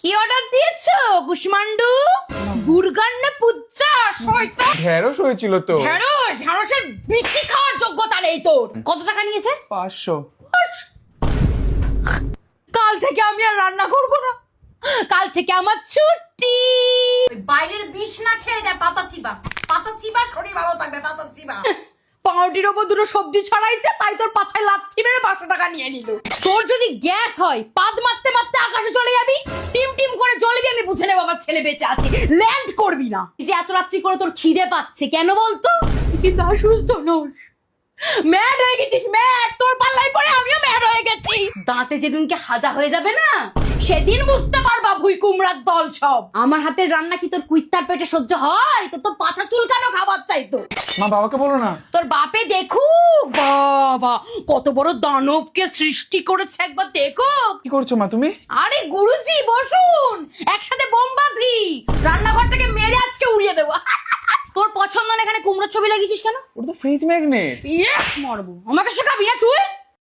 কি অর্ডার দিয়েছো কুষ্মান্ডু? বুর্গার না পুচ্চা? শয়তান! ঢেঁড়স হয়েছিল তো। ঢেঁড়সের বিচি খাওয়ার যোগ্যতা নেই তোর। কত টাকা নিয়েছে? 500। কাল থেকে আমি আর রান্না করব না, কাল থেকে আমার ছুটি। বাইরের বিষ না খেয়ে যা, পাতা চিবা শরীর ভালো থাকবে। পাতা চিবা পাউরুটির ওপর দুটো সবজি ছড়াইছে, তাই তোর পাছায় লাথি মেরে 500 টাকা নিয়ে নিল। তোর যদি গ্যাস হয় পাদ মারতে মারতে আকাশে চলে যাবি, টিম টিম করে জ্বলবি। আমি বুঝে নেব আমার ছেলে বেঁচে আছে, ল্যান্ড করবি না। এই যে এত রাত্রি করে তোর খিদে পাচ্ছে কেন বলতো? কিন্তু অসুস্থ নোস, ম্যাড হয়ে গেছিস। ম্যাড, তোর পাল্লাই পড়ে আমিও ম্যাড হয়ে গেছি। দাঁতে যেদিনকে হাজা হয়ে যাবে না, সেদিন বুঝতে পারবা ভুই কুমড়ার দল সব। আমার হাতের রান্না কি তোর কুইত্তার পেটে সহ্য হয়? তো তোর পাছা চুলকানো খাবার চাইতো। মা বাবাকে বলো না। তোর বাপে দেখুক, বাবা কত বড় দানবকে সৃষ্টি করেছে একবার দেখুক। কি করছো মা তুমি? আরে গুরুজি বসুন, একসাথে বোম বাঁধি, রান্নাঘরটাকে মেরে আজকে উড়িয়ে দেবো। তোর পছন্দ না এখানে কুমড়োর ছবি লাগিয়েছিস কেন? ওটা তো ফ্রিজ ম্যাগনেট। ইয়ে মরবো, আমাকে শেখাবি না তুই?